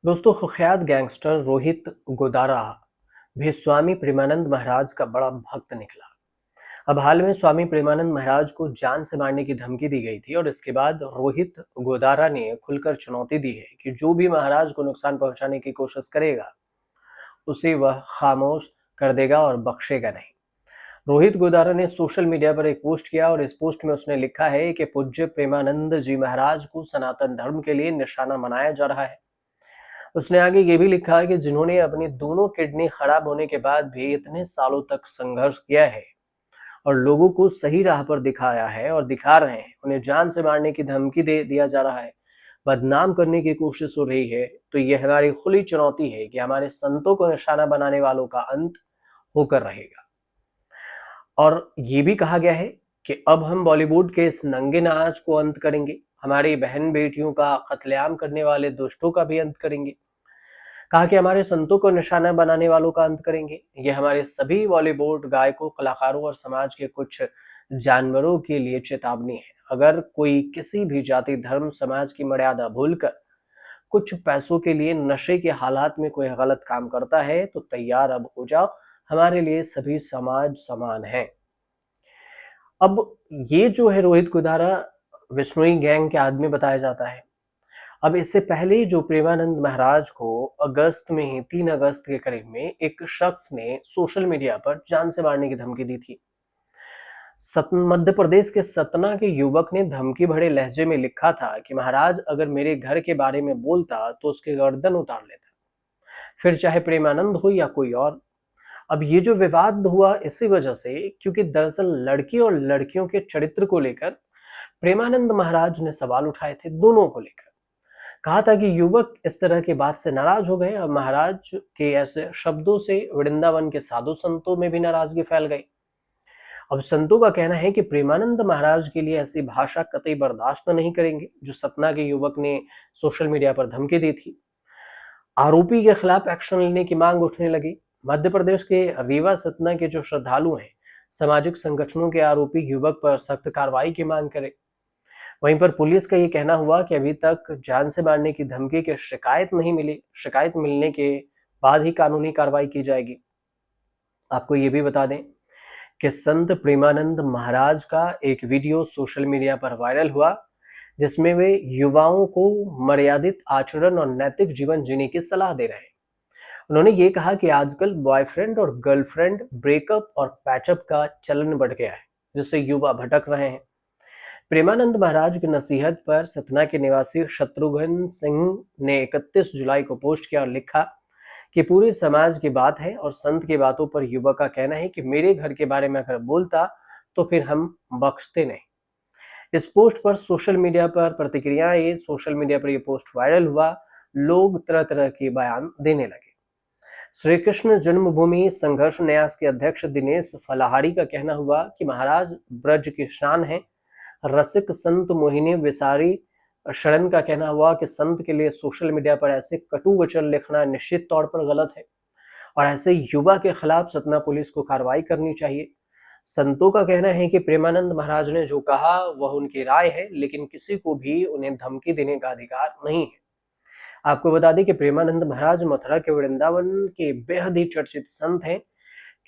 दोस्तों, कुख्यात गैंगस्टर रोहित गोदारा भी स्वामी प्रेमानंद महाराज का बड़ा भक्त निकला। अब हाल में स्वामी प्रेमानंद महाराज को जान से मारने की धमकी दी गई थी और इसके बाद रोहित गोदारा ने खुलकर चुनौती दी है कि जो भी महाराज को नुकसान पहुंचाने की कोशिश करेगा उसे वह खामोश कर देगा और बख्शेगा नहीं। रोहित गोदारा ने सोशल मीडिया पर एक पोस्ट किया और इस पोस्ट में उसने लिखा है कि पूज्य प्रेमानंद जी महाराज को सनातन धर्म के लिए निशाना बनाया जा रहा है। उसने आगे ये भी लिखा है कि जिन्होंने अपनी दोनों किडनी खराब होने के बाद भी इतने सालों तक संघर्ष किया है और लोगों को सही राह पर दिखाया है और दिखा रहे हैं, उन्हें जान से मारने की धमकी दे दिया जा रहा है, बदनाम करने की कोशिश हो रही है, तो यह हमारी खुली चुनौती है कि हमारे संतों को निशाना बनाने वालों का अंत होकर रहेगा। और ये भी कहा गया है कि अब हम बॉलीवुड के इस नंगे नाच को अंत करेंगे, हमारी बहन बेटियों का कत्लेआम करने वाले दुष्टों का भी अंत करेंगे। कहा कि हमारे संतों को निशाना बनाने वालों का अंत करेंगे। ये हमारे सभी बॉलीवुड गायकों, कलाकारों और समाज के कुछ जानवरों के लिए चेतावनी है। अगर कोई किसी भी जाति, धर्म, समाज की मर्यादा भूलकर कुछ पैसों के लिए नशे के हालात में कोई गलत काम करता है तो तैयार अब हो जाओ, हमारे लिए सभी समाज समान है। अब ये जो है रोहित गोदारा विश्नोई गैंग के आदमी बताया जाता है। अब इससे पहले जो प्रेमानंद महाराज को अगस्त में ही 3 अगस्त के करीब में एक शख्स ने सोशल मीडिया पर जान से मारने की धमकी दी थी। मध्य प्रदेश के सतना के युवक ने धमकी भरे लहजे में लिखा था कि महाराज अगर मेरे घर के बारे में बोलता तो उसके गर्दन उतार लेता, फिर चाहे प्रेमानंद हो या कोई और। अब ये जो विवाद हुआ इसी वजह से क्योंकि दरअसल लड़की और लड़कियों के चरित्र को लेकर प्रेमानंद महाराज ने सवाल उठाए थे, दोनों को लेकर। कहा था कि युवक इस तरह की बात से नाराज हो गए और महाराज के ऐसे शब्दों से वृंदावन के साधु संतों में भी नाराजगी फैल गई। अब संतों का कहना है कि प्रेमानंद महाराज के लिए ऐसी भाषा कतई बर्दाश्त नहीं करेंगे जो सतना के युवक ने सोशल मीडिया पर धमकी दी थी। आरोपी के खिलाफ एक्शन लेने की मांग उठने लगी। मध्य प्रदेश के रीवा सतना के जो श्रद्धालु हैं, सामाजिक संगठनों के आरोपी युवक पर सख्त कार्रवाई की मांग करे। वहीं पर पुलिस का ये कहना हुआ कि अभी तक जान से मारने की धमकी की शिकायत नहीं मिली, शिकायत मिलने के बाद ही कानूनी कार्रवाई की जाएगी। आपको ये भी बता दें कि संत प्रेमानंद महाराज का एक वीडियो सोशल मीडिया पर वायरल हुआ जिसमें वे युवाओं को मर्यादित आचरण और नैतिक जीवन जीने की सलाह दे रहे हैं। उन्होंने ये कहा कि आजकल बॉयफ्रेंड और गर्लफ्रेंड ब्रेकअप और पैचअप का चलन बढ़ गया है जिससे युवा भटक रहे हैं। प्रेमानंद महाराज की नसीहत पर सतना के निवासी शत्रुघ्न सिंह ने 31 जुलाई को पोस्ट किया और लिखा कि पूरे समाज की बात है और संत की बातों पर युवक का कहना है कि मेरे घर के बारे में अगर बोलता तो फिर हम बख्शते नहीं। इस पोस्ट पर सोशल मीडिया पर प्रतिक्रियाएं, सोशल मीडिया पर यह पोस्ट वायरल हुआ, लोग तरह तरह के बयान देने लगे। श्री कृष्ण जन्मभूमि संघर्ष न्यास के अध्यक्ष दिनेश फलाहारी का कहना हुआ कि महाराज ब्रज की शान है। रसिक संत मोहिनी विसारी शरण का कहना हुआ कि संत के लिए सोशल मीडिया पर ऐसे कटु वचन लिखना निश्चित तौर पर गलत है और ऐसे युवा के खिलाफ सतना पुलिस को कार्रवाई करनी चाहिए। संतों का कहना है कि प्रेमानंद महाराज ने जो कहा वह उनकी राय है, लेकिन किसी को भी उन्हें धमकी देने का अधिकार नहीं है। आपको बता दें कि प्रेमानंद महाराज मथुरा के वृंदावन के बेहद ही चर्चित संत हैं।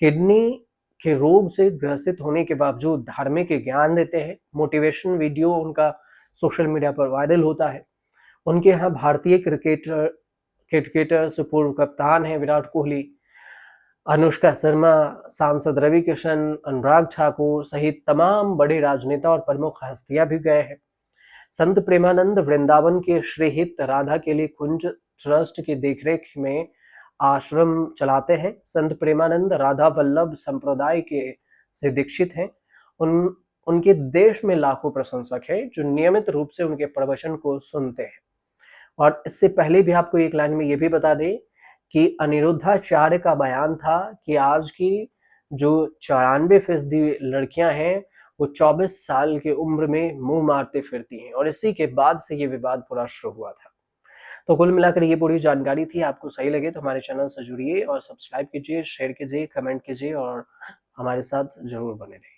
किडनी के रोग से ग्रसित होने के बावजूद धार्मिक ज्ञान देते हैं। मोटिवेशन वीडियो उनका सोशल मीडिया पर वायरल होता है। उनके यहाँ भारतीय क्रिकेटर्स पूर्व कप्तान हैं विराट कोहली, अनुष्का शर्मा, सांसद रवि किशन, अनुराग ठाकुर सहित तमाम बड़े राजनेता और प्रमुख हस्तियां भी गए हैं। संत प्रेमानंद वृंदावन के श्रीहित राधा के लिए कुंज ट्रस्ट की देखरेख में आश्रम चलाते हैं। संत प्रेमानंद राधा वल्लभ संप्रदाय के से दीक्षित हैं। उनके देश में लाखों प्रशंसक हैं जो नियमित रूप से उनके प्रवचन को सुनते हैं। और इससे पहले भी आपको एक लाइन में ये भी बता दें कि अनिरुद्धाचार्य का बयान था कि आज की जो 94% लड़कियां हैं वो 24 साल की उम्र में मुंह मारते फिरती हैं और इसी के बाद से ये विवाद पूरा शुरू हुआ था। तो कुल मिलाकर ये पूरी जानकारी थी। आपको सही लगे तो हमारे चैनल से जुड़िए और सब्सक्राइब कीजिए, शेयर कीजिए, कमेंट कीजिए और हमारे साथ जरूर बने रहिए।